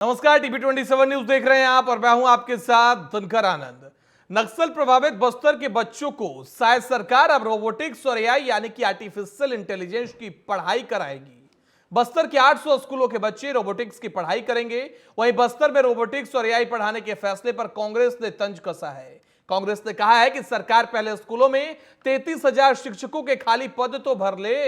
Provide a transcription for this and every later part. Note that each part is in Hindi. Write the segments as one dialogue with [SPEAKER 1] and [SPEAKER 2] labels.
[SPEAKER 1] नमस्कार, टीवी 27 न्यूज देख रहे हैं आप और मैं हूं आपके साथ दिनकर आनंद। नक्सल प्रभावित बस्तर के बच्चों को शायद सरकार अब रोबोटिक्स और एआई यानी कि आर्टिफिशियल इंटेलिजेंस की पढ़ाई कराएगी। बस्तर के 800 स्कूलों के बच्चे रोबोटिक्स की पढ़ाई करेंगे। वहीं बस्तर में रोबोटिक्स और एआई पढ़ाने के फैसले पर कांग्रेस ने तंज कसा है। कांग्रेस ने कहा है कि सरकार पहले स्कूलों में 33,000 शिक्षकों के खाली पद तो भर ले।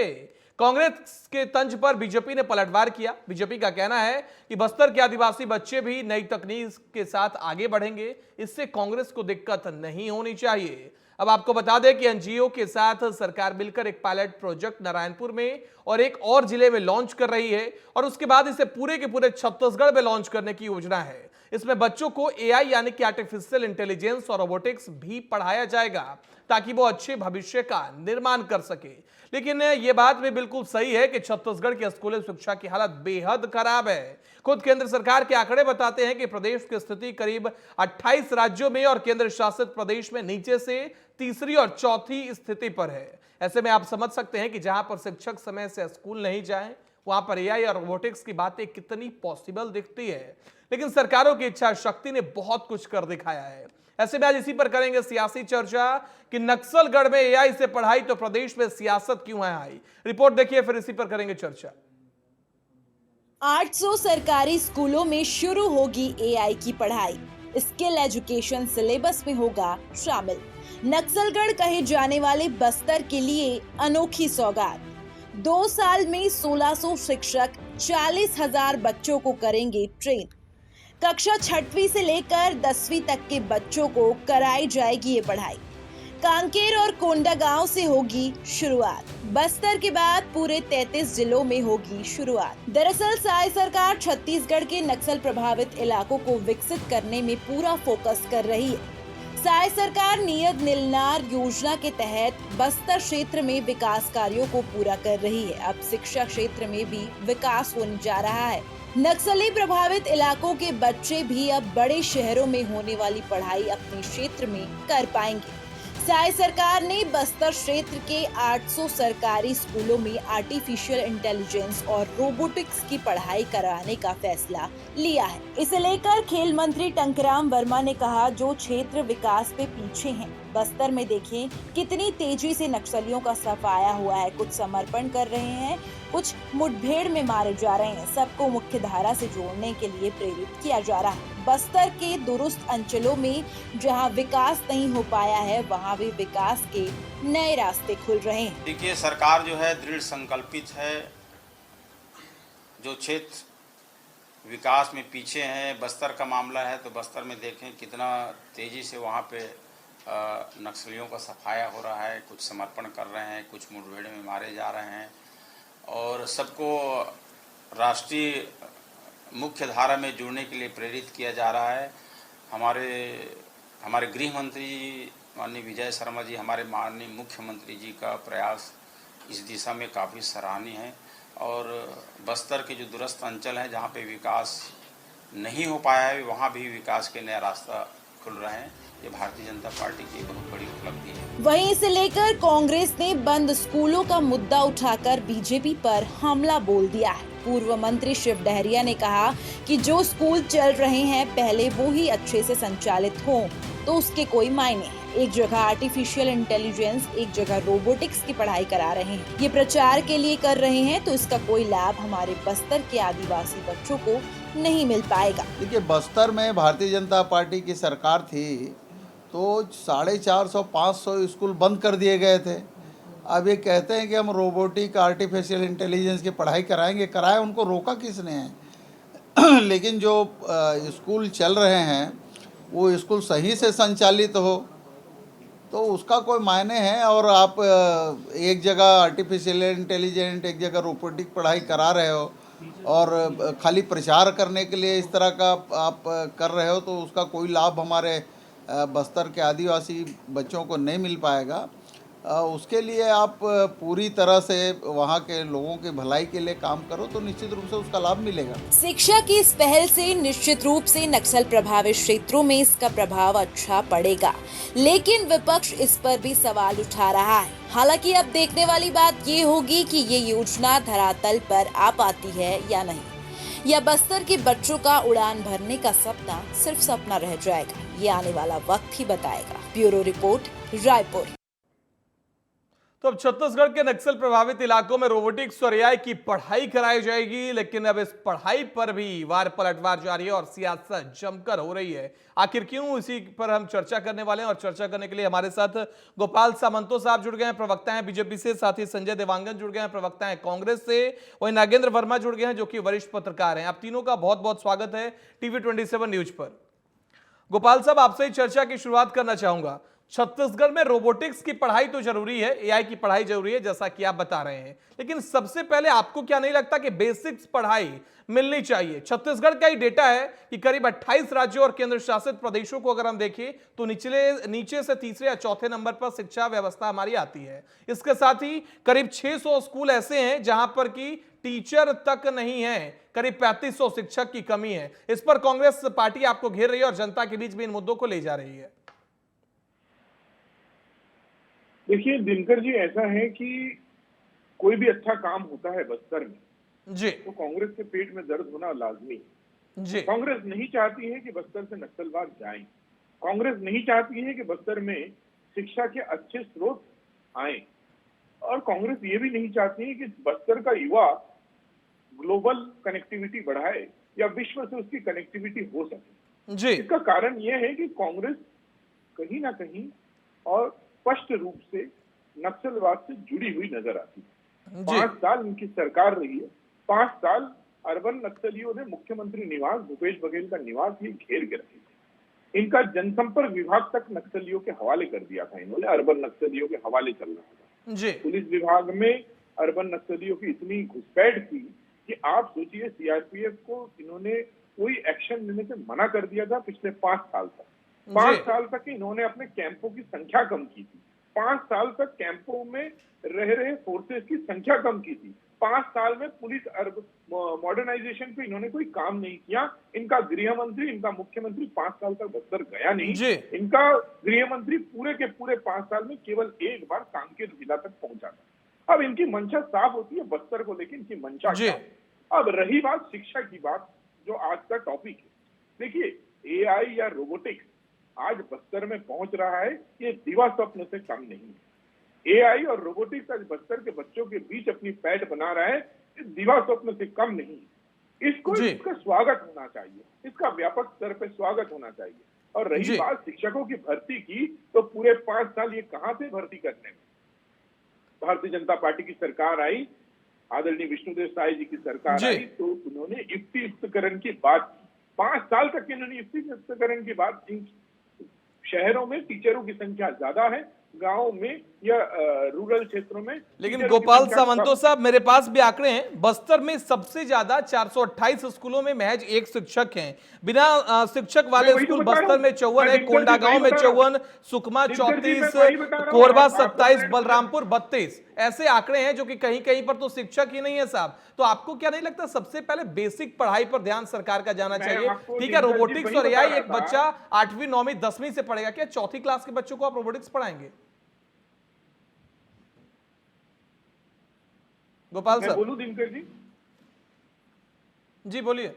[SPEAKER 1] कांग्रेस के तंज पर बीजेपी ने पलटवार किया। बीजेपी का कहना है कि बस्तर के आदिवासी बच्चे भी नई तकनीक के साथ आगे बढ़ेंगे, इससे कांग्रेस को दिक्कत नहीं होनी चाहिए। अब आपको बता दें कि एनजीओ के साथ सरकार मिलकर एक पायलट प्रोजेक्ट नारायणपुर में और एक और जिले में लॉन्च कर रही है और उसके बाद इसे पूरे के पूरे छत्तीसगढ़ में लॉन्च करने की योजना है। इसमें बच्चों को एआई यानी कि आर्टिफिशियल इंटेलिजेंस और रोबोटिक्स भी पढ़ाया जाएगा ताकि वो अच्छे भविष्य का निर्माण कर सके। लेकिन यह बात भी बिल्कुल सही है कि छत्तीसगढ़ की स्कूली शिक्षा की हालत बेहद खराब है। खुद केंद्र सरकार के आंकड़े बताते हैं कि प्रदेश की स्थिति करीब 28 राज्यों में और केंद्र शासित प्रदेश में नीचे से तीसरी और चौथी स्थिति पर है। ऐसे में आप समझ सकते हैं कि जहां पर शिक्षक समय से स्कूल नहीं जाएं, वहां पर एआई और रोबोटिक्स की बातें कितनी पॉसिबल दिखती है। लेकिन सरकारों की इच्छा शक्ति ने बहुत कुछ कर दिखाया है। ऐसे में आज इसी पर करेंगे सियासी चर्चा कि नक्सलगढ़ में एआई से पढ़ाई तो प्रदेश में सियासत क्यों है आई। रिपोर्ट देखिए, फिर इसी पर करेंगे चर्चा।
[SPEAKER 2] 800 सरकारी स्कूलों में शुरू होगी एआई की पढ़ाई। स्किल एजुकेशन सिलेबस में होगा शामिल। नक्सलगढ़ कहे जाने वाले बस्तर के लिए अनोखी सौगात। 2 साल में 1600 शिक्षक 40,000 बच्चों को करेंगे ट्रेन। कक्षा 6वीं से लेकर 10वीं तक के बच्चों को कराई जाएगी ये पढ़ाई। कांकेर और कोंडागांव से होगी शुरुआत। बस्तर के बाद पूरे 33 जिलों में होगी शुरुआत। दरअसल साय सरकार छत्तीसगढ़ के नक्सल प्रभावित इलाकों को विकसित करने में पूरा फोकस कर रही है। साय सरकार नियत नीलनार योजना के तहत बस्तर क्षेत्र में विकास कार्यों को पूरा कर रही है। अब शिक्षा क्षेत्र में भी विकास होने जा रहा है। नक्सली प्रभावित इलाकों के बच्चे भी अब बड़े शहरों में होने वाली पढ़ाई अपने क्षेत्र में कर पाएंगे। साय सरकार ने बस्तर क्षेत्र के 800 सरकारी स्कूलों में आर्टिफिशियल इंटेलिजेंस और रोबोटिक्स की पढ़ाई कराने का फैसला लिया है। इसे लेकर खेल मंत्री टंकराम वर्मा ने कहा, जो क्षेत्र विकास पे पीछे हैं, बस्तर में देखें कितनी तेजी से नक्सलियों का सफाया हुआ है। कुछ समर्पण कर रहे हैं, कुछ मुठभेड़ में मारे जा रहे हैं। सबको मुख्य धारा से जोड़ने के लिए प्रेरित किया जा रहा है। बस्तर के दुरुस्त अंचलों में जहां विकास नहीं हो पाया है, वहां भी विकास के नए रास्ते खुल रहे हैं।
[SPEAKER 3] देखिए, सरकार जो है दृढ़ संकल्पित है। जो क्षेत्र विकास में पीछे हैं, बस्तर का मामला है तो बस्तर में देखें कितना तेजी से वहाँ पे नक्सलियों का सफाया हो रहा है। कुछ समर्पण कर रहे हैं, कुछ मुठभेड़ में मारे जा रहे हैं और सबको राष्ट्रीय मुख्य धारा में जुड़ने के लिए प्रेरित किया जा रहा है। हमारे गृह मंत्री जी माननीय विजय शर्मा जी, हमारे माननीय मुख्यमंत्री जी का प्रयास इस दिशा में काफ़ी सराहनीय है। और बस्तर के जो दूरस्थ अंचल हैं जहाँ पे विकास नहीं हो पाया है, वहाँ भी विकास के नया रास्ता खुल रहे हैं। ये भारतीय जनता पार्टी की बहुत बड़ी उपलब्धि है।
[SPEAKER 2] वहीं इसे लेकर कांग्रेस ने बंद स्कूलों का मुद्दा उठाकर बीजेपी पर हमला बोल दिया है। पूर्व मंत्री शिव डहरिया ने कहा कि जो स्कूल चल रहे हैं पहले वो ही अच्छे से संचालित हों तो उसके कोई मायने हैं। एक जगह आर्टिफिशियल इंटेलिजेंस, एक जगह रोबोटिक्स की पढ़ाई करा रहे हैं। ये प्रचार के लिए कर रहे हैं तो इसका कोई लाभ हमारे बस्तर के आदिवासी बच्चों को नहीं मिल पाएगा।
[SPEAKER 4] देखिए, बस्तर में भारतीय जनता पार्टी की सरकार थी तो 450-500 स्कूल बंद कर दिए गए थे। अब ये कहते हैं कि हम रोबोटिक आर्टिफिशियल इंटेलिजेंस की पढ़ाई कराएंगे। कराए, उनको रोका किसने है? लेकिन जो स्कूल चल रहे हैं वो स्कूल सही से संचालित हो तो उसका कोई मायने है। और आप एक जगह आर्टिफिशियल इंटेलिजेंट, एक जगह रोबोटिक पढ़ाई करा रहे हो और खाली प्रचार करने के लिए इस तरह का आप कर रहे हो तो उसका कोई लाभ हमारे बस्तर के आदिवासी बच्चों को नहीं मिल पाएगा। उसके लिए आप पूरी तरह से वहाँ के लोगों की भलाई के लिए काम करो तो निश्चित रूप से उसका लाभ मिलेगा।
[SPEAKER 2] शिक्षा की इस पहल से निश्चित रूप से नक्सल प्रभावित क्षेत्रों में इसका प्रभाव अच्छा पड़ेगा, लेकिन विपक्ष इस पर भी सवाल उठा रहा है। हालांकि अब देखने वाली बात ये होगी कि ये योजना धरातल पर आ पाती है या नहीं। या बस्तर के बच्चों का उड़ान भरने का सपना सिर्फ सपना रह जाएगा, ये आने वाला वक्त ही बताएगा। Bureau report, Raipur.
[SPEAKER 1] तो अब छत्तीसगढ़ के नक्सल प्रभावित इलाकों में रोबोटिक्स और एआई की पढ़ाई कराई जाएगी, लेकिन अब इस पढ़ाई पर भी वार पलटवार जारी है और सियासत जमकर हो रही है। आखिर क्यों, इसी पर हम चर्चा करने वाले हैं और चर्चा करने के लिए हमारे साथ गोपाल सामंतो साहब जुड़ गए हैं, प्रवक्ता हैं बीजेपी से, साथ ही संजय देवांगन जुड़ गए हैं, प्रवक्ता हैं कांग्रेस से, वहीं नागेंद्र वर्मा जुड़ गए हैं जो कि वरिष्ठ पत्रकार हैं। आप तीनों का बहुत बहुत स्वागत है टीवी 27 न्यूज पर। गोपाल साहब, आपसे ही चर्चा की शुरुआत करना चाहूंगा। छत्तीसगढ़ में रोबोटिक्स की पढ़ाई तो जरूरी है, एआई की पढ़ाई जरूरी है जैसा कि आप बता रहे हैं, लेकिन सबसे पहले आपको क्या नहीं लगता कि बेसिक्स पढ़ाई मिलनी चाहिए? छत्तीसगढ़ का ही डेटा है कि करीब 28 राज्यों और केंद्र शासित प्रदेशों को अगर हम देखें तो नीचे से तीसरे या चौथे नंबर पर शिक्षा व्यवस्था हमारी आती है। इसके साथ ही करीब 600 स्कूल ऐसे हैं जहां पर कि टीचर तक नहीं है, करीब 3500 शिक्षक की कमी है। इस पर कांग्रेस पार्टी आपको घेर रही है और जनता के बीच भी इन मुद्दों को ले जा रही है।
[SPEAKER 5] देखिए दिनकर जी, ऐसा है कि कोई भी अच्छा काम होता है बस्तर में
[SPEAKER 1] जी
[SPEAKER 5] तो कांग्रेस के पेट में दर्द होना लाजमी है।
[SPEAKER 1] जी
[SPEAKER 5] कांग्रेस नहीं चाहती है कि बस्तर से नक्सलवाद जाएं। कांग्रेस नहीं चाहती है कि बस्तर में शिक्षा के अच्छे स्रोत आए, और कांग्रेस ये भी नहीं चाहती है कि बस्तर का युवा ग्लोबल कनेक्टिविटी बढ़ाए या विश्व से उसकी कनेक्टिविटी हो सके।
[SPEAKER 1] जी
[SPEAKER 5] इसका कारण यह है कि कांग्रेस कहीं ना कहीं और स्पष्ट रूप से नक्सलवाद से जुड़ी हुई नजर आती है। 5 साल इनकी सरकार रही है। 5 साल अर्बन नक्सलियों ने मुख्यमंत्री निवास, भूपेश बघेल का निवास ही घेर के रखे थे। इनका जनसंपर्क विभाग तक नक्सलियों के हवाले कर दिया था इन्होंने, अर्बन नक्सलियों के हवाले चल रहा था।
[SPEAKER 1] जी
[SPEAKER 5] पुलिस विभाग में अर्बन नक्सलियों की इतनी घुसपैठ थी कि आप सोचिए, सीआरपीएफ को इन्होंने कोई एक्शन लेने से मना कर दिया था पिछले 5 साल तक। 5 साल तक इन्होंने अपने कैंपों की संख्या कम की थी। 5 साल तक कैंपों में रह रहे फोर्सेस की संख्या कम की थी। 5 साल में पुलिस मॉडर्नाइजेशन पे इन्होंने कोई काम नहीं किया। इनका गृह मंत्री, इनका मुख्यमंत्री 5 साल तक बस्तर गया नहीं। इनका गृह मंत्री पूरे के पूरे 5 साल में केवल एक बार कांकेर जिला तक पहुंचा था। अब इनकी मंशा साफ होती है बस्तर को, लेकिन इनकी मंशा क्या है? अब रही बात शिक्षा की बात, जो आज का टॉपिक है। देखिए, एआई या रोबोटिक्स आज बस्तर में पहुंच रहा है, ये दिवा स्वप्न से कम नहीं है। एआई और रोबोटिक्स आज बस्तर के बच्चों के बीच अपनी पैठ बना रहा है, ये दिवा स्वप्न से कम नहीं है। इसका स्वागत होना चाहिए, इसका व्यापक स्तर पे स्वागत होना चाहिए। और रही बात शिक्षकों की भर्ती की, तो पूरे 5 साल ये कहां से भर्ती करने में? भारतीय जनता पार्टी की सरकार आई, आदरणीय विष्णुदेव साय जी की सरकार आई, तो उन्होंने युक्तियुक्तकरण की बात की। 5 साल तक इन्होंने युक्तियुक्तकरण की बात की। शहरों में टीचरों की संख्या ज्यादा है, गांव में या रूरल क्षेत्रों में।
[SPEAKER 1] लेकिन गोपाल सामंतो साहब, मेरे पास भी आंकड़े हैं। बस्तर में सबसे ज्यादा 428 स्कूलों में महज एक शिक्षक हैं। बिना शिक्षक वाले स्कूल बस्तर में 54 है, कोंडागांव में 54, सुकमा 34, कोरबा 27, बलरामपुर 32। ऐसे आंकड़े हैं जो कि कहीं कहीं पर तो शिक्षक ही नहीं है साहब। तो आपको क्या नहीं लगता सबसे पहले बेसिक पढ़ाई पर ध्यान सरकार का जाना चाहिए? ठीक है, रोबोटिक्स और एआई एक बच्चा 8वीं 9वीं 10वीं से पढ़ेगा, क्या 4थी क्लास के बच्चों को आप रोबोटिक्स पढ़ाएंगे? गोपाल साहब
[SPEAKER 5] बोलूं दिनकर
[SPEAKER 1] जी बोलिए।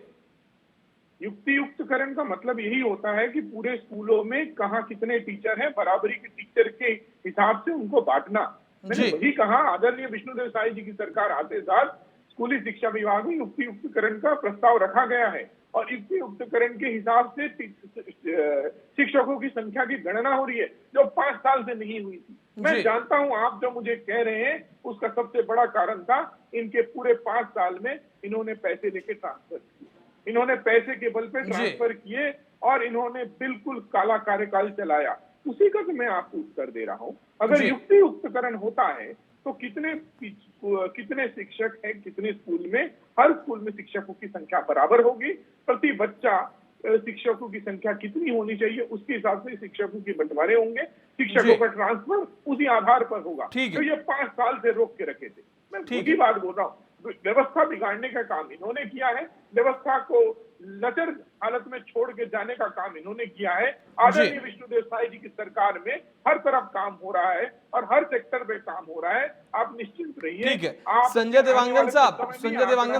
[SPEAKER 5] युक्तियुक्तकरण का मतलब यही होता है कि पूरे स्कूलों में कहाँ कितने टीचर हैं, बराबरी के टीचर के हिसाब से उनको बांटना। मैंने वही कहा, आदरणीय विष्णुदेव साय जी की सरकार आते साथ स्कूली शिक्षा विभाग में युक्तियुक्तकरण का प्रस्ताव रखा गया है, और युक्तियुक्तकरण के हिसाब से शिक्षकों की संख्या की गणना हो रही है, जो 5 साल से नहीं हुई थी। मैं जानता हूं आप जो मुझे कह रहे हैं उसका सबसे बड़ा कारण था इनके पूरे 5 साल में इन्होंने पैसे लेके ट्रांसफर किए, इन्होंने पैसे के बल पे ट्रांसफर किए और इन्होंने बिल्कुल काला कार्यकाल चलाया। उसी का तो मैं आपको उत्तर दे रहा हूं। अगर युक्तियुक्तकरण होता है तो कितने शिक्षक हैं कितने स्कूल में, हर स्कूल में शिक्षकों की संख्या बराबर होगी, प्रति बच्चा शिक्षकों की संख्या कितनी होनी चाहिए उसके हिसाब से शिक्षकों के बंटवारे होंगे, शिक्षकों का ट्रांसफर उसी आधार पर होगा। तो ये 5 साल से रोक के रखे थे। मैं वही बात बोल रहा हूँ, व्यवस्था बिगाड़ने का काम इन्होंने किया है, व्यवस्था को लचर हालत में छोड़ के जाने का काम इन्होंने किया है। आदरणीय विष्णुदेव साय जी की सरकार में हर तरफ काम हो रहा है और हर सेक्टर पे काम हो रहा है। आप निश्चिंत रहिए।
[SPEAKER 1] ठीक है, संजय देवांगन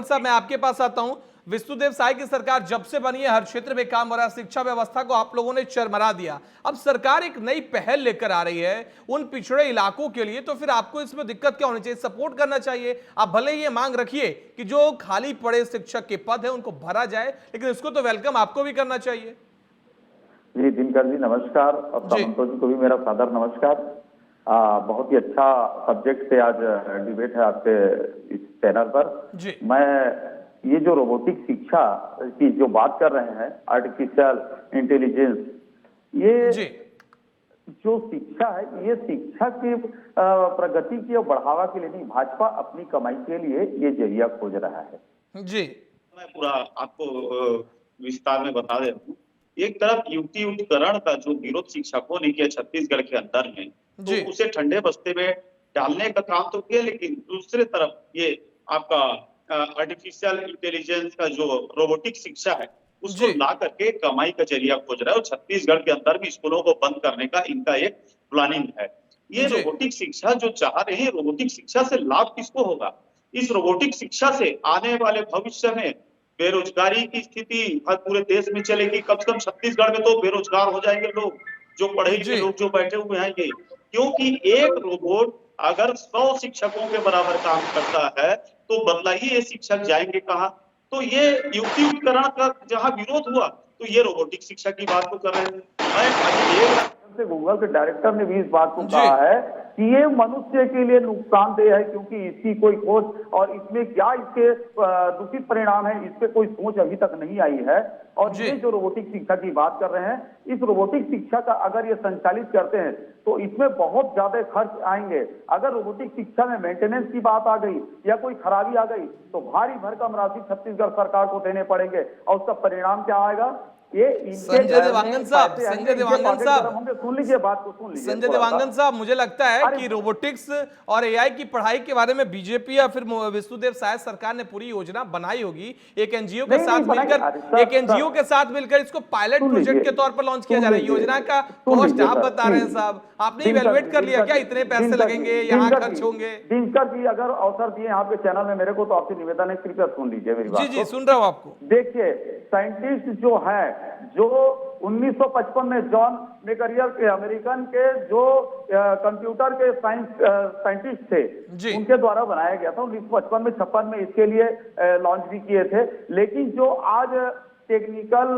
[SPEAKER 1] साहब, मैं आपके पास आता हूं। विष्णुदेव साय की सरकार जब से बनी है हर क्षेत्र में काम हो रहा है, शिक्षा व्यवस्था को आप लोगों ने चरमरा दिया। अब सरकार एक नई पहल लेकर आ रही है उन पिछड़े इलाकों के लिए, तो फिर आपको इसमें दिक्कत क्या होनी चाहिए? सपोर्ट करना चाहिए। आप भले ही ये मांग रखिए कि जो खाली पड़े शिक्षक के पद है उनको भरा जाए, लेकिन इसको तो वेलकम आपको भी करना चाहिए।
[SPEAKER 6] जी दिनकर जी नमस्कार, और सामंतो जी को भी मेरा सादर नमस्कार। बहुत ही अच्छा सब्जेक्ट से आज डिबेट है आपके इस चैनल पर
[SPEAKER 1] जी।
[SPEAKER 6] मैं ये जो रोबोटिक शिक्षा की जो बात कर रहे हैं, आर्टिफिशियल इंटेलिजेंस, ये
[SPEAKER 1] जी
[SPEAKER 6] जो शिक्षा है, ये शिक्षा की प्रगति की और बढ़ावा के लिए नहीं, भाजपा अपनी कमाई के लिए ये जरिया खोज रहा है।
[SPEAKER 1] जी
[SPEAKER 7] मैं पूरा आपको विस्तार में बता दे रहा हूँ। एक तरफ युक्ति उत्करण का जो विरोध शिक्षकों ने किया छत्तीसगढ़ के अंदर में,
[SPEAKER 1] जी।
[SPEAKER 7] तो उसे ठंडे बस्ते में डालने का काम तो किया, लेकिन दूसरे तरफ ये आपका आर्टिफिशियल इंटेलिजेंस का जो रोबोटिक शिक्षा है उसको
[SPEAKER 1] जी।
[SPEAKER 7] ला करके कमाई का जरिया खोज रहा है, और छत्तीसगढ़ के अंदर भी स्कूलों को बंद करने का इनका एक प्लानिंग है। ये
[SPEAKER 1] जी।
[SPEAKER 7] रोबोटिक शिक्षा जो चाह रहे हैं, रोबोटिक शिक्षा से लाभ किसको होगा? इस रोबोटिक शिक्षा से आने वाले भविष्य में बेरोजगारी की स्थिति हर पूरे देश में चलेगी। कम से कम छत्तीसगढ़ में तो बेरोजगार हो जाएंगे लोग, जो पढ़े लिखे
[SPEAKER 1] जी।
[SPEAKER 7] लोग जो बैठे हुए हैं ये, क्योंकि एक रोबोट अगर 100 शिक्षकों के बराबर काम करता है तो बदला ही ये शिक्षक जाएंगे कहाँ? तो ये युक्ति उपकरण का जहाँ विरोध हुआ तो ये रोबोटिक शिक्षा की बात को कर रहे हैं। मैं अभी
[SPEAKER 6] से गूगल के डायरेक्टर ने भी इस बात को
[SPEAKER 1] जी।
[SPEAKER 6] कहा है कि ये मनुष्य के लिए नुकसानदेह है, क्योंकि इसकी कोई खोज और इसमें क्या इसके दूषित परिणाम है, इस पे कोई सोच अभी तक नहीं आई है। और
[SPEAKER 1] जी।
[SPEAKER 6] ये जो रोबोटिक शिक्षा की बात कर रहे हैं, इस रोबोटिक शिक्षा का अगर ये संचालित करते हैं तो इसमें बहुत ज्यादा खर्च आएंगे। अगर रोबोटिक शिक्षा में मेंटेनेंस की बात आ गई या कोई खराबी आ गई तो भारी भरकम राशि छत्तीसगढ़ सरकार को देने पड़ेंगे, और उसका परिणाम क्या आएगा? ये
[SPEAKER 1] संजय देवांगन साहब, संजय देवांगन साहब,
[SPEAKER 6] सुन लीजिए बात को, सुन लीजिए
[SPEAKER 1] संजय
[SPEAKER 6] थोड़ा सा।
[SPEAKER 1] देवांगन साहब, मुझे लगता है
[SPEAKER 6] अरे-
[SPEAKER 1] कि रोबोटिक्स और एआई की पढ़ाई के बारे में बीजेपी या फिर विष्णुदेव साय सरकार ने पूरी योजना बनाई होगी। एक एनजीओ के
[SPEAKER 6] नहीं,
[SPEAKER 1] साथ
[SPEAKER 6] नहीं बनाई। अरे
[SPEAKER 1] मिलकर
[SPEAKER 6] सर,
[SPEAKER 1] एक एनजीओ के साथ मिलकर इसको पायलट
[SPEAKER 6] सुन
[SPEAKER 1] प्रोजेक्ट
[SPEAKER 6] लीजिए,
[SPEAKER 1] के तौर पर लॉन्च किया
[SPEAKER 6] सुन
[SPEAKER 1] जा रहा है।
[SPEAKER 6] लीजिए,
[SPEAKER 1] योजना का
[SPEAKER 6] सुन
[SPEAKER 1] कॉस्ट
[SPEAKER 6] लीजिए
[SPEAKER 1] आप
[SPEAKER 6] सर,
[SPEAKER 1] बता रहे हैं
[SPEAKER 6] प्लीज।
[SPEAKER 1] साहब, आपने
[SPEAKER 6] दिनकर
[SPEAKER 1] इवेलुएट
[SPEAKER 6] जी,
[SPEAKER 1] कर लिया क्या?
[SPEAKER 6] दिनकर
[SPEAKER 1] इतने
[SPEAKER 6] जी,
[SPEAKER 1] पैसे
[SPEAKER 6] दिनकर
[SPEAKER 1] लगेंगे,
[SPEAKER 6] जी,
[SPEAKER 1] यहाँ
[SPEAKER 6] दिनकर
[SPEAKER 1] खर्च
[SPEAKER 6] जी,
[SPEAKER 1] होंगे?
[SPEAKER 6] दिनकर जी अगर अवसर दिए आपके चैनल में मेरे को, तो आपसे निवेदन है कृपया सुन लीजिए मेरी बात
[SPEAKER 1] जी जी
[SPEAKER 6] को।
[SPEAKER 1] सुन रहा हूँ आपको।
[SPEAKER 6] देखिए, साइंटिस्ट जो है, जो 1955 में जॉन मेकरियर के अमेरिकन के जो कंप्यूटर के साइंटिस्ट थे,
[SPEAKER 1] जी।
[SPEAKER 6] उनके द्वारा बनाया गया था 1955 में, 56 में इसके लिए लॉन्च भी किए थे। लेकिन जो आज टेक्निकल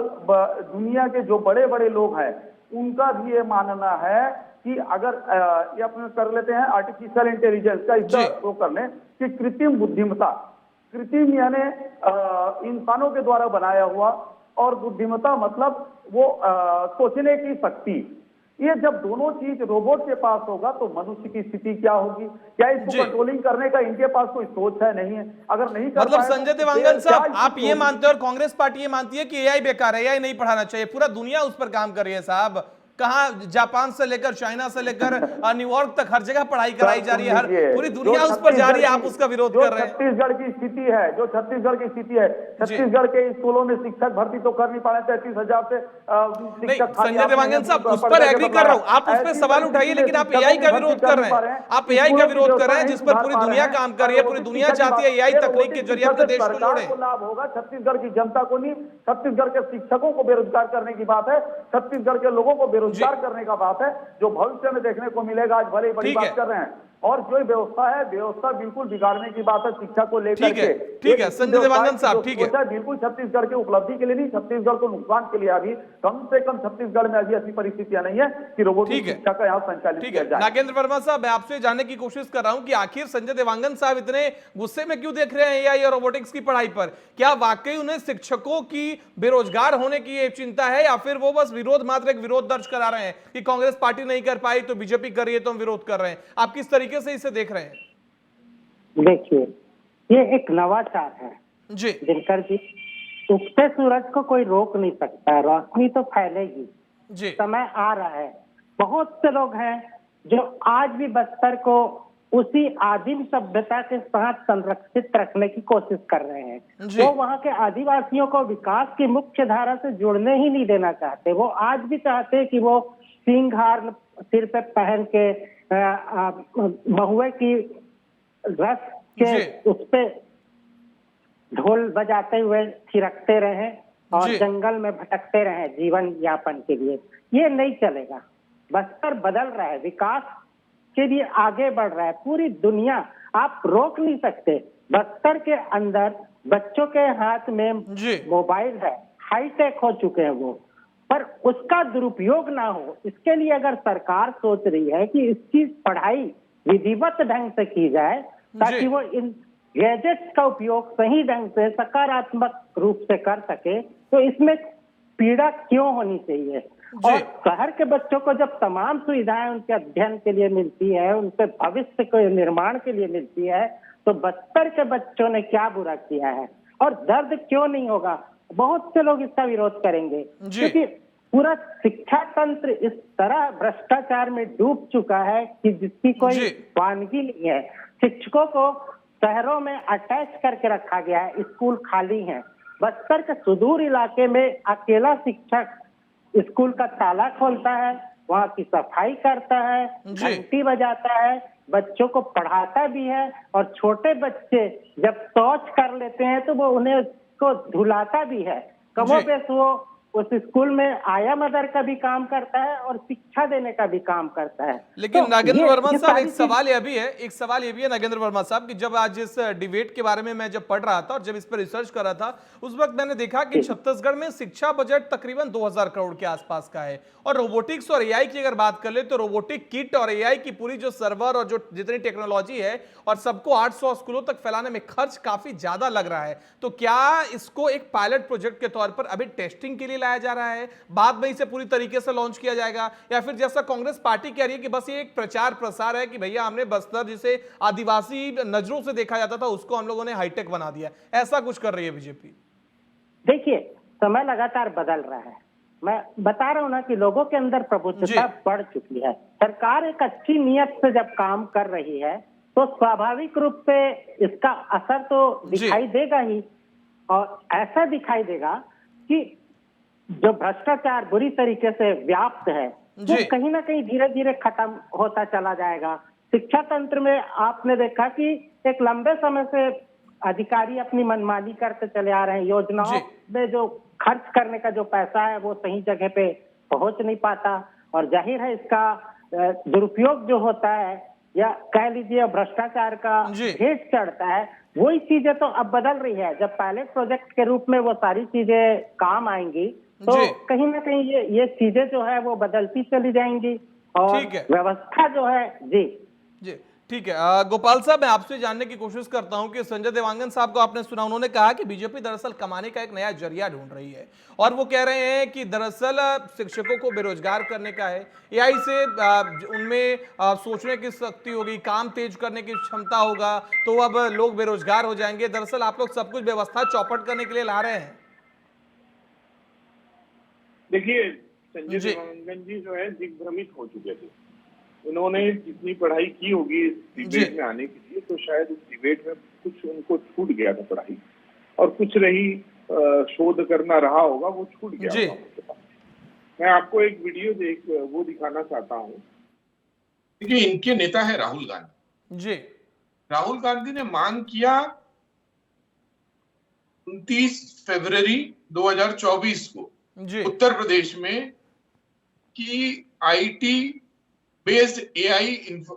[SPEAKER 6] दुनिया के जो बड़े बड़े लोग हैं, उनका भी ये मानना है कि अगर ये अपने कर लेते हैं आर्टिफिशियल इंटेलिजेंस का, इसका
[SPEAKER 1] जी।
[SPEAKER 6] वो कर लें कि कृत्रिम बुद्धिमत्ता, कृत्रिम यानी इंसानों के द्वारा बनाया हुआ, और बुद्धिमत्ता मतलब वो सोचने की शक्ति। ये जब दोनों चीज रोबोट के पास होगा तो मनुष्य की स्थिति क्या होगी? क्या इसको
[SPEAKER 1] जी।
[SPEAKER 6] कंट्रोलिंग करने का इनके पास कोई सोच है? नहीं है। अगर नहीं कर
[SPEAKER 1] मतलब
[SPEAKER 6] पाए तो
[SPEAKER 1] संजय देवांगन
[SPEAKER 6] क्या
[SPEAKER 1] साहब,
[SPEAKER 6] इसकी
[SPEAKER 1] आप ये
[SPEAKER 6] सोच?
[SPEAKER 1] मानते हैं और कांग्रेस पार्टी ये मानती है कि एआई बेकार है, एआई नहीं पढ़ाना चाहिए? पूरा दुनिया उस पर काम कर रही है साहब। कहाँ जापान से लेकर चाइना से लेकर न्यूयॉर्क तक हर जगह पढ़ाई कराई जा रही है, हर पूरी दुनिया उस पर जा रही है, आप उसका विरोध कर रहे हैं।
[SPEAKER 6] छत्तीसगढ़ की स्थिति है, जो छत्तीसगढ़ की स्थिति है, छत्तीसगढ़ के स्कूलों में शिक्षक भर्ती तो कर नहीं पा रहे, 33,000 से
[SPEAKER 1] नहीं,
[SPEAKER 6] शिक्षक खाली
[SPEAKER 1] संजय
[SPEAKER 6] आप
[SPEAKER 1] देवांगन साहब,
[SPEAKER 6] नहीं
[SPEAKER 1] उस पर
[SPEAKER 6] पढ़
[SPEAKER 1] एग्री
[SPEAKER 6] के
[SPEAKER 1] कर रहा हूं,
[SPEAKER 6] बता
[SPEAKER 1] आप उस पर
[SPEAKER 6] ऐसी
[SPEAKER 1] सवाल उठाइए, लेकिन आप
[SPEAKER 6] परिस्थिति
[SPEAKER 1] एआई का
[SPEAKER 6] में
[SPEAKER 1] विरोध
[SPEAKER 6] भर्ती
[SPEAKER 1] कर रहे
[SPEAKER 6] पा
[SPEAKER 1] हैं। आप एआई का विरोध कर रहे हैं जिस पर पूरी दुनिया काम कर रही है, पूरी दुनिया चाहती है एआई तकनीक के जरिए अपने देश को जोड़े।
[SPEAKER 6] लाभ होगा, छत्तीसगढ़ की जनता को नहीं, छत्तीसगढ़ के शिक्षकों को बेरोजगार करने की बात है, छत्तीसगढ़ के लोगों को बेरोजगार करने का बात है, जो भविष्य में देखने को मिलेगा। आज भले ही बड़ी
[SPEAKER 1] ठीक है।
[SPEAKER 6] बात कर रहे हैं, और जो व्यवस्था है, व्यवस्था बिल्कुल बिगाड़ने की बात है शिक्षा को लेकर
[SPEAKER 1] ठीक है,
[SPEAKER 6] के।
[SPEAKER 1] ठीक है, संजय देवांगन साहब, ठीक है।
[SPEAKER 6] बिल्कुल छत्तीसगढ़ के उपलब्धि के लिए नहीं, छत्तीसगढ़ को नुकसान के लिए। अभी कम से कम छत्तीसगढ़ में अभी ऐसी परिस्थितियां नहीं है कि रोबोटिक
[SPEAKER 1] ठीक है।
[SPEAKER 6] शिक्षा का यहाँ संचालित
[SPEAKER 1] ठीक
[SPEAKER 6] किया
[SPEAKER 1] है,
[SPEAKER 6] जाए।
[SPEAKER 1] नागेंद्र वर्मा साहब, मैं आपसे जानने की कोशिश कर रहा हूं कि आखिर संजय देवांगन साहब इतने गुस्से में क्यों देख रहे हैं एआई और रोबोटिक्स की पढ़ाई पर? क्या वाकई उन्हें शिक्षकों की बेरोजगार होने की ये चिंता है, या फिर वो बस विरोध मात्र एक विरोध दर्ज करा रहे हैं कि कांग्रेस पार्टी नहीं कर पाई तो बीजेपी कर रही है तो हम विरोध कर रहे हैं? आप किस तरीके से इसे देख रहे हैं?
[SPEAKER 8] देखिए, ये एक नवाचार है
[SPEAKER 1] जी
[SPEAKER 8] दिनकर जी। उगते सूरज को कोई रोक नहीं सकता, रोशनी तो फैलेगी।
[SPEAKER 1] जी
[SPEAKER 8] समय आ रहा है। बहुत से लोग हैं जो आज भी बस्तर को उसी आदिम सभ्यता के साथ संरक्षित रखने की कोशिश कर रहे हैं।
[SPEAKER 1] जी।
[SPEAKER 8] वो वहाँ के आदिवासियों को विकास की मुख्य धारा से जुड़ने ही नहीं देना चाहते। वो आज भी चाहते हैं कि वो सिंघार सिर पे पहन के महुए की रस
[SPEAKER 1] जी।
[SPEAKER 8] के उस पे ढोल बजाते हुए थिरकते रहे और
[SPEAKER 1] जी।
[SPEAKER 8] जंगल में भटकते रहे जीवन यापन के लिए, ये नहीं चलेगा। बस्तर बदल रहा है, विकास के लिए आगे बढ़ रहा है। पूरी दुनिया आप रोक नहीं सकते। बस्तर के अंदर बच्चों के हाथ में
[SPEAKER 1] जी।
[SPEAKER 8] मोबाइल है, हाईटेक हो चुके हैं वो, पर उसका दुरुपयोग ना हो, इसके लिए अगर सरकार सोच रही है कि इसकी पढ़ाई विधिवत ढंग से की जाए ताकि
[SPEAKER 1] जी।
[SPEAKER 8] वो इन गैजेट्स का उपयोग सही ढंग से सकारात्मक रूप से कर सके, तो इसमें पीड़ा क्यों होनी चाहिए।
[SPEAKER 1] जी।
[SPEAKER 8] और शहर के बच्चों को जब तमाम सुविधाएं उनके अध्ययन के लिए मिलती है, उनके भविष्य के निर्माण के लिए मिलती है, तो बस्तर के बच्चों ने क्या बुरा किया है और दर्द क्यों नहीं होगा। बहुत से लोग इसका विरोध करेंगे
[SPEAKER 1] जी।
[SPEAKER 8] क्योंकि पूरा शिक्षा तंत्र इस तरह भ्रष्टाचार में डूब चुका है कि जिसकी कोई
[SPEAKER 1] जी।
[SPEAKER 8] वानगी नहीं है। शिक्षकों को शहरों में अटैच करके रखा गया है, स्कूल खाली हैं। बस्तर के सुदूर इलाके में अकेला शिक्षक स्कूल का ताला खोलता है, वहाँ की सफाई करता है,
[SPEAKER 1] जी।
[SPEAKER 8] घंटी बजाता है, बच्चों को पढ़ाता भी है और छोटे बच्चे जब शौच कर लेते हैं तो वो उन्हें को धुलाता भी है। कमो
[SPEAKER 1] जी।
[SPEAKER 8] बेश वो उस स्कूल में आया मदर का भी काम करता है और शिक्षा देने का भी काम करता है।
[SPEAKER 1] लेकिन
[SPEAKER 8] तो
[SPEAKER 1] नागेंद्र
[SPEAKER 8] ये
[SPEAKER 1] वर्मा साहब,
[SPEAKER 8] सारी
[SPEAKER 1] एक
[SPEAKER 8] चीज-
[SPEAKER 1] सवाल यह भी है, एक सवाल ये भी है नागेंद्र वर्मा साहब कि जब आज इस डिबेट के बारे में मैं जब पढ़ रहा था और जब इस पर रिसर्च कर रहा था, उस वक्त मैंने देखा कि छत्तीसगढ़ में शिक्षा बजट तकरीबन 2000 करोड़ के आसपास का है और रोबोटिक्स और एआई की अगर बात कर ले तो रोबोटिक किट और एआई की पूरी जो सर्वर और जो जितनी टेक्नोलॉजी है और सबको 800 स्कूलों तक फैलाने में खर्च काफी ज्यादा लग रहा है। तो क्या इसको एक पायलट प्रोजेक्ट के तौर पर अभी टेस्टिंग के लिए लाया जा रहा है, बाद में इसे पूरी तरीके से लॉन्च किया जाएगा, या फिर जैसा कांग्रेस पार्टी कह रही है कि बस ये एक प्रचार प्रसार है कि भैया हमने बस्तर जिसे आदिवासी नजरों से देखा जाता था उसको हम लोगों ने हाईटेक बना दिया, ऐसा कुछ कर रही है बीजेपी?
[SPEAKER 8] देखिए, समय लगातार बदल रहा है। मैं बता रहा हूं ना कि लोगों के अंदर प्रबुद्धता बढ़ चुकी है। सरकार एक अच्छी नियत से जब काम कर रही है तो स्वाभाविक रूप से इसका असर तो दिखाई देगा ही, और ऐसा दिखाई देगा कि जो भ्रष्टाचार बुरी तरीके से व्याप्त है वो कहीं ना कहीं धीरे धीरे खत्म होता चला जाएगा। शिक्षा तंत्र में आपने देखा कि एक लंबे समय से अधिकारी अपनी मनमानी करते चले आ रहे हैं। योजनाओं में जो खर्च करने का जो पैसा है वो सही जगह पे पहुंच नहीं पाता और जाहिर है इसका दुरुपयोग जो होता है या कह लीजिए भ्रष्टाचार का भेद चढ़ता है। वही चीजें तो अब बदल रही है। जब पायलट प्रोजेक्ट के रूप में वो सारी चीजें काम आएंगी तो कहीं ना कहीं ये चीजें जो है वो बदलती चली जाएंगी और व्यवस्था जो है जी
[SPEAKER 1] ठीक है। गोपाल साहब, मैं आपसे जानने की कोशिश करता हूं कि संजय देवांगन साहब को आपने सुना, उन्होंने कहा कि बीजेपी दरअसल कमाने का एक नया जरिया ढूंढ रही है और वो कह रहे हैं कि दरअसल शिक्षकों को बेरोजगार करने का है, एआई से उनमें सोचने की शक्ति होगी, काम तेज करने की क्षमता होगा, तो अब लोग बेरोजगार हो जाएंगे। दरअसल आप लोग सब कुछ व्यवस्था चौपट करने के लिए ला रहे हैं।
[SPEAKER 5] देखिए, संजय देवांगन जी जो है दिग्भ्रमित हो चुके थे। उन्होंने जितनी पढ़ाई की होगी इस डिबेट में आने के लिए, तो शायद उस डिबेट में कुछ उनको छूट गया था पढ़ाई, और कुछ रही शोध करना रहा होगा, वो छूट गया होगा उनके पास। मैं आपको एक वीडियो वो दिखाना चाहता हूँ।
[SPEAKER 9] देखिए, इनके नेता है राहुल गांधी
[SPEAKER 1] जी।
[SPEAKER 9] राहुल गांधी ने मांग किया 29 फरवरी 2024 को उत्तर प्रदेश में कि IT based AI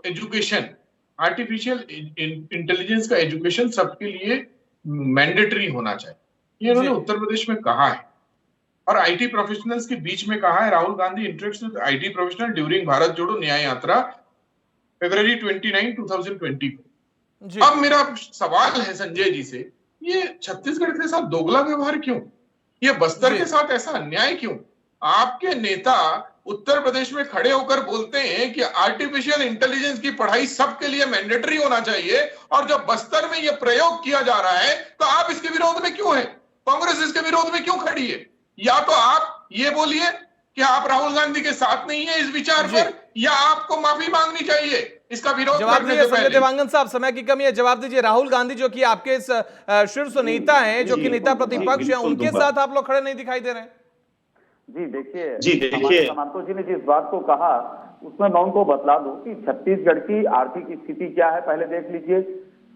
[SPEAKER 9] education, artificial intelligence का एजुकेशन सबके लिए मैंडेटरी होना चाहिए, ये उन्होंने उत्तर प्रदेश में कहा है। और आईटी प्रोफेशनल्स के बीच में कहा है Rahul Gandhi interacts with IT professional during Bharat जोड़ो न्याय यात्रा फरवरी 29, 2020 को। अब मेरा सवाल है संजय जी से, ये छत्तीसगढ़ के साथ दोगला व्यवहार क्यों? ये बस्तर के साथ ऐसा अन्याय क्यों? आपके नेता उत्तर प्रदेश में खड़े होकर बोलते हैं कि आर्टिफिशियल इंटेलिजेंस की पढ़ाई सबके लिए मैंडेटरी होना चाहिए, और जब बस्तर में यह प्रयोग किया जा रहा है तो आप इसके विरोध में क्यों हैं? कांग्रेस इसके विरोध में क्यों खड़ी है? या तो आप ये बोलिए कि आप राहुल गांधी के साथ नहीं है इस विचार पर, या आपको माफी मांगनी चाहिए इसका विरोध करने से पहले।
[SPEAKER 1] देवांगन साहब, समय की कमी है, जवाब दीजिए। राहुल गांधी जो कि आपके शीर्ष नेता हैं, जो कि नेता प्रतिपक्ष हैं, उनके साथ आप लोग खड़े नहीं दिखाई दे रहे हैं।
[SPEAKER 6] जी देखिए, समांतो जी ने जिस बात को कहा उसमें मैं उनको बतला दूं कि छत्तीसगढ़ की आर्थिक स्थिति क्या है पहले देख लीजिए।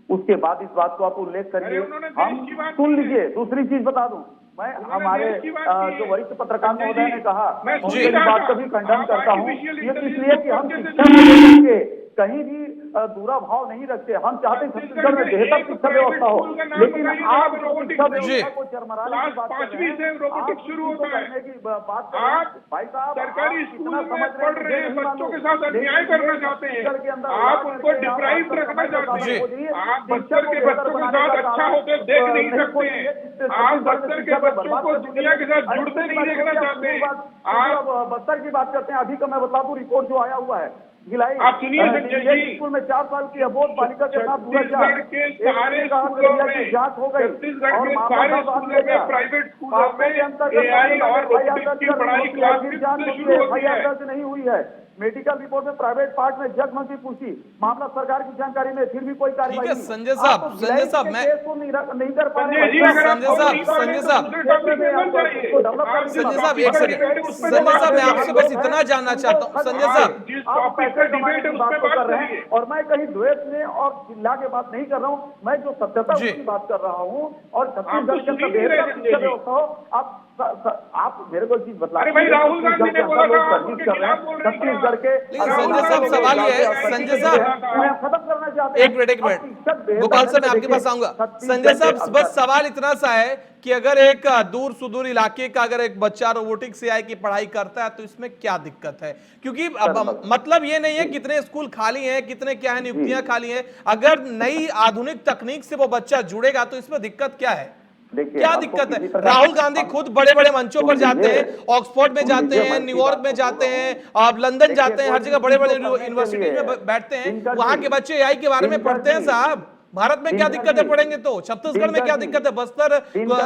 [SPEAKER 6] उसके बाद इस बात को आप उल्लेख करिए।
[SPEAKER 5] अरे उन्होंने देश
[SPEAKER 6] हम
[SPEAKER 5] की बात
[SPEAKER 6] सुन
[SPEAKER 5] की है।
[SPEAKER 6] लीजिए, दूसरी चीज बता दूं मैं,
[SPEAKER 5] उन्होंने
[SPEAKER 6] हमारे
[SPEAKER 5] देश की बात की
[SPEAKER 6] जो
[SPEAKER 5] है।
[SPEAKER 6] वरिष्ठ पत्रकार
[SPEAKER 5] संजय
[SPEAKER 6] महोदय
[SPEAKER 5] जी,
[SPEAKER 6] ने कहा,
[SPEAKER 5] मैं
[SPEAKER 6] मैं
[SPEAKER 5] सुन
[SPEAKER 6] उनकी
[SPEAKER 5] रहा
[SPEAKER 6] बात
[SPEAKER 5] था।
[SPEAKER 6] का भी खंडन
[SPEAKER 5] आप
[SPEAKER 6] करता हूँ।
[SPEAKER 5] आर्टिफिशियल
[SPEAKER 6] ये
[SPEAKER 5] इंटेलिजेंस
[SPEAKER 6] इसलिए कि
[SPEAKER 5] को
[SPEAKER 6] हम
[SPEAKER 5] कैसे
[SPEAKER 6] शिक्षा को लेकर के कहीं भी दूरा भाव नहीं रखते। हम चाहते हैं छत्तीसगढ़ में बेहतर शिक्षा व्यवस्था हो, लेकिन आप शिक्षा व्यवस्था को चरमराने की बात कर रहे हैं।
[SPEAKER 5] रोबोटिक्स शुरू होता है,
[SPEAKER 6] करने की बात कर रहे हैं।
[SPEAKER 5] आप
[SPEAKER 6] भाई साहब,
[SPEAKER 5] सरकारी
[SPEAKER 6] आप
[SPEAKER 5] स्कूल
[SPEAKER 6] कितना
[SPEAKER 5] में
[SPEAKER 6] समझ
[SPEAKER 5] पढ़ रहे हैं
[SPEAKER 6] मुझे नहीं
[SPEAKER 5] बच्चों के
[SPEAKER 6] मालूम।
[SPEAKER 5] साथ अन्याय
[SPEAKER 6] लेकिन
[SPEAKER 5] करना
[SPEAKER 6] ये
[SPEAKER 5] चाहते हैं,
[SPEAKER 6] छत्तीसगढ़ के अंदर
[SPEAKER 5] आप
[SPEAKER 6] ला
[SPEAKER 5] उनको
[SPEAKER 6] करके आप
[SPEAKER 5] डिप्राइव
[SPEAKER 6] आपका
[SPEAKER 5] रखना
[SPEAKER 6] समय का
[SPEAKER 5] चाहते हैं।
[SPEAKER 6] खोजिए।
[SPEAKER 5] आप
[SPEAKER 6] शिक्षा
[SPEAKER 5] बस्तर
[SPEAKER 6] को
[SPEAKER 5] के
[SPEAKER 6] बेहतर
[SPEAKER 5] बच्चों के
[SPEAKER 6] बनाने
[SPEAKER 5] साथ
[SPEAKER 6] का
[SPEAKER 5] अच्छा
[SPEAKER 6] कारण
[SPEAKER 5] होते देख नहीं
[SPEAKER 6] नहीं
[SPEAKER 5] सकते
[SPEAKER 6] खोजिए,
[SPEAKER 5] हैं।
[SPEAKER 6] जिससे
[SPEAKER 5] आप
[SPEAKER 6] छत्तीसगढ़
[SPEAKER 5] बस्तर
[SPEAKER 6] शिक्षा
[SPEAKER 5] के
[SPEAKER 6] को
[SPEAKER 5] बच्चों
[SPEAKER 6] बर्बाद
[SPEAKER 5] को
[SPEAKER 6] कर देंगे।
[SPEAKER 5] दुनिया के साथ
[SPEAKER 6] अरे
[SPEAKER 5] जुड़ते
[SPEAKER 6] दूसरी
[SPEAKER 5] नहीं
[SPEAKER 6] बात
[SPEAKER 5] देखना
[SPEAKER 6] करिए,
[SPEAKER 5] चाहते हैं।
[SPEAKER 6] आप बस्तर की बात करते हैं। अभी का मैं बता दूं रिपोर्ट जो आया हुआ है भिलाई,
[SPEAKER 5] आप सुनिए संजय जी,
[SPEAKER 6] स्कूल में 4 साल की अबोध बालिका के साथ दुराचार,
[SPEAKER 5] छत्तीसगढ़ के सारे
[SPEAKER 6] एक कहा
[SPEAKER 5] स्कूलों
[SPEAKER 6] गया कि
[SPEAKER 5] में,
[SPEAKER 6] जांच हो गई
[SPEAKER 5] छत्तीसगढ़
[SPEAKER 6] और
[SPEAKER 5] के
[SPEAKER 6] मामला
[SPEAKER 5] सारे
[SPEAKER 6] दर्ज
[SPEAKER 5] स्कूलों
[SPEAKER 6] किया गया।
[SPEAKER 5] में, प्राइवेट स्कूलों
[SPEAKER 6] पार्टी के
[SPEAKER 5] में
[SPEAKER 6] अंतर्गत
[SPEAKER 5] AI और
[SPEAKER 6] FIR
[SPEAKER 5] रोबोटिक्स की
[SPEAKER 6] दर्ज
[SPEAKER 5] पढ़ाई
[SPEAKER 6] नहीं
[SPEAKER 5] क्लास
[SPEAKER 6] होती है,
[SPEAKER 5] 5
[SPEAKER 6] जांच
[SPEAKER 5] से
[SPEAKER 6] होती
[SPEAKER 5] शुरू
[SPEAKER 6] है,
[SPEAKER 5] होती
[SPEAKER 6] FIR
[SPEAKER 5] है।
[SPEAKER 6] दर्ज नहीं हुई है। मेडिकल रिपोर्ट में प्राइवेट पार्ट में जगमग की पुष्टि, मामला सरकार की जानकारी में, फिर भी कोई कार्रवाई
[SPEAKER 1] ठीक है,
[SPEAKER 6] नहीं।
[SPEAKER 1] संजय
[SPEAKER 6] आप
[SPEAKER 1] साहब,
[SPEAKER 6] तो
[SPEAKER 1] संजय
[SPEAKER 6] भिलाई
[SPEAKER 1] साहब,
[SPEAKER 6] के
[SPEAKER 1] मैं-
[SPEAKER 6] केस को नहीं कर पा रहे
[SPEAKER 5] संजय जी,
[SPEAKER 6] हैं।
[SPEAKER 5] अगर आप
[SPEAKER 1] संजय साहब,
[SPEAKER 5] नहीं पढ़ रहे
[SPEAKER 1] संजय
[SPEAKER 5] तो
[SPEAKER 1] साहब,
[SPEAKER 5] दूसरे टॉपिक में मत जाइए। आप जिस
[SPEAKER 1] संजय साहब,
[SPEAKER 5] टॉपिक
[SPEAKER 1] एक
[SPEAKER 5] पर
[SPEAKER 1] सेकंड।
[SPEAKER 5] डिबेट है, उस पे
[SPEAKER 1] संजय
[SPEAKER 5] बात
[SPEAKER 1] साहब, मैं
[SPEAKER 5] करिए।
[SPEAKER 1] आपसे बस इतना जानना चाहता हूँ, संजय साहब,
[SPEAKER 5] जिस टॉपिक पर डिबेट है उस पे बात
[SPEAKER 6] कर रहे
[SPEAKER 5] करिए।
[SPEAKER 6] हैं। और मैं कहीं द्वेष में और चिल्ला के बात नहीं कर रहा हूँ, मैं जो सत्यता
[SPEAKER 1] जी।
[SPEAKER 6] उसकी बात कर रहा हूँ। और
[SPEAKER 5] आप तो
[SPEAKER 6] छत्तीसगढ़ के
[SPEAKER 5] सुन ही
[SPEAKER 6] अंदर
[SPEAKER 5] नहीं रहे
[SPEAKER 6] बेहतर
[SPEAKER 5] संजय
[SPEAKER 6] शिक्षा
[SPEAKER 5] जी।
[SPEAKER 6] व्यवस्था हो। आप मेरे को एक चीज बतला,
[SPEAKER 5] अरे भाई, राहुल गांधी ने बोला था, आप
[SPEAKER 6] सर्विस
[SPEAKER 5] उनके
[SPEAKER 6] कर रहे हैं
[SPEAKER 5] खिलाफ बोल रहे हैं क्या?
[SPEAKER 6] छत्तीसगढ़ के।
[SPEAKER 1] लेकिन संजय साहब, सवाल ये है, संजय साहब,
[SPEAKER 6] उन्हें खत्म करना चाहते हैं।
[SPEAKER 1] एक मिनट
[SPEAKER 6] अब
[SPEAKER 1] गोपाल साहब, मैं आपके
[SPEAKER 6] देखिए,
[SPEAKER 1] पास आऊंगा।
[SPEAKER 6] छत्तीसगढ़
[SPEAKER 1] संजय
[SPEAKER 6] के
[SPEAKER 1] साहब,
[SPEAKER 6] अंदर-
[SPEAKER 1] बस सवाल इतना सा है कि अगर एक दूर सुदूर इलाके का अगर एक बच्चा रोबोटिक्स AI की पढ़ाई करता है तो इसमें क्या दिक्कत है? क्योंकि मतलब ये नहीं है कितने स्कूल खाली हैं, कितने क्या है नियुक्तियां खाली हैं। अगर नई आधुनिक तकनीक से वो बच्चा जुड़ेगा तो इसमें दिक्कत क्या है?
[SPEAKER 6] देखिए,
[SPEAKER 1] क्या
[SPEAKER 6] हम तो
[SPEAKER 1] दिक्कत है?
[SPEAKER 6] किसी प्रकार-
[SPEAKER 1] राहुल गांधी खुद बड़े बड़े मंचों पर जाते हैं,
[SPEAKER 6] सुनिए,
[SPEAKER 1] ऑक्सफोर्ड में जाते हैं, न्यूयॉर्क में जाते हैं, आप लंदन जाते हैं, हर जगह बड़े बड़े यूनिवर्सिटीज में बैठते हैं, वहां के बच्चे AI के बारे में पढ़ते हैं साहब। भारत में क्या दिक्कत है पढ़ेंगे तो? छत्तीसगढ़ में क्या दिक्कत है? बस्तर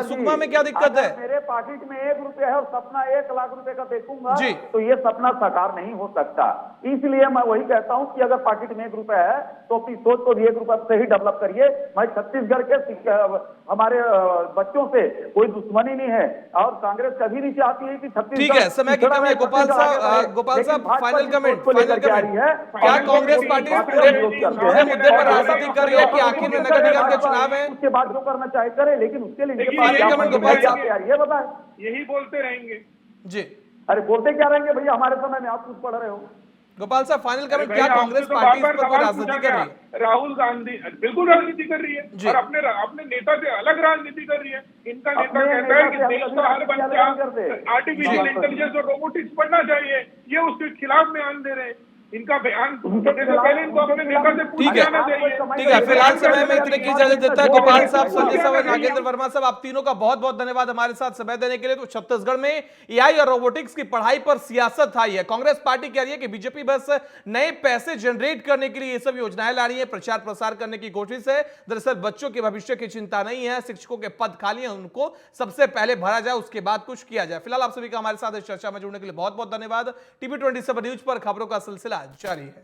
[SPEAKER 1] सुकमा में क्या दिक्कत है?
[SPEAKER 6] मेरे पॉकेट में 1 रुपया है और सपना 1 लाख रुपए का देखूंगा
[SPEAKER 1] जी।
[SPEAKER 6] तो ये सपना साकार नहीं हो सकता। इसलिए मैं वही कहता हूं कि अगर पॉकेट में 1 रुपया है तो अपनी सोच को भी 1 रुपया से ही डेवलप करिए। मैं छत्तीसगढ़ के हमारे बच्चों से कोई दुश्मनी नहीं है और कांग्रेस कभी नहीं चाहती है कि छत्तीसगढ़।
[SPEAKER 1] ठीक है, समय की कमी है। गोपाल साहब, फाइनल कमेंट, क्या कांग्रेस पार्टी पूरे मुद्दे पर राजनीति कर रही है कि आखिर में नगर निगम के चुनाव है?
[SPEAKER 6] उसके बाद जो करना चाहे करे, लेकिन उसके लिए इनके
[SPEAKER 5] देखिए,
[SPEAKER 6] पास
[SPEAKER 5] ये
[SPEAKER 6] क्या
[SPEAKER 5] कमेंट
[SPEAKER 1] गोपाल साहब।
[SPEAKER 6] यार ये बताएं।
[SPEAKER 5] यही बोलते रहेंगे।
[SPEAKER 1] जी
[SPEAKER 6] अरे बोलते क्या रहेंगे भैया, हमारे समय में आप कुछ पढ़ रहे हो।
[SPEAKER 1] गोपाल साहब, फाइनल कमेंट,
[SPEAKER 5] भाई,
[SPEAKER 1] क्या
[SPEAKER 5] आपसे
[SPEAKER 1] कांग्रेस
[SPEAKER 5] तो
[SPEAKER 1] पार्टी इस
[SPEAKER 5] बार-बार
[SPEAKER 1] पर कोई
[SPEAKER 5] सवाल
[SPEAKER 1] राजनीति
[SPEAKER 5] पूछा
[SPEAKER 1] कर रही है?
[SPEAKER 5] गया। राहुल गांधी बिल्कुल राजनीति कर रही है
[SPEAKER 1] जी।
[SPEAKER 5] और अपने नेता से अलग राजनीति कर रही है। इनका नेता
[SPEAKER 6] अपने
[SPEAKER 5] कहता है
[SPEAKER 6] नेता
[SPEAKER 5] कि
[SPEAKER 6] से
[SPEAKER 5] देश
[SPEAKER 6] अलग
[SPEAKER 5] का हर
[SPEAKER 6] राजनीति
[SPEAKER 5] बच्चा
[SPEAKER 6] नहीं करते।
[SPEAKER 5] आर्टिफिशियल
[SPEAKER 6] जी।
[SPEAKER 5] इंटेलिजेंस और रोबोटिक्स पढ़ना चाहिए, ये उसके खिलाफ बयान दे रहे हैं। इनका बयान
[SPEAKER 6] उनके
[SPEAKER 5] देने से पहले इनको अपने नेता से पूछ
[SPEAKER 1] ठीक है।
[SPEAKER 5] जाना चाहिए।
[SPEAKER 1] ठीक है, फिलहाल समय में इतने की इजाजत देता है गोपाल साहब, संजय साहब और नागेंद्र वर्मा साहब, आप तीनों का बहुत बहुत धन्यवाद हमारे साथ समय देने के लिए। तो छत्तीसगढ़ में AI और रोबोटिक्स की पढ़ाई पर सियासत आई है। कांग्रेस पार्टी कह रही है कि बीजेपी बस नए पैसे जनरेट करने के लिए ये सब योजनाएं ला रही है, प्रचार प्रसार करने की कोशिश है। दरअसल बच्चों के भविष्य की चिंता नहीं है, शिक्षकों के पद खाली हैं, उनको सबसे पहले भरा जाए, उसके बाद कुछ किया जाए। फिलहाल आप सभी का हमारे साथ इस चर्चा में जुड़ने के लिए बहुत बहुत धन्यवाद। TV 27 न्यूज पर खबरों का सिलसिला जारी है।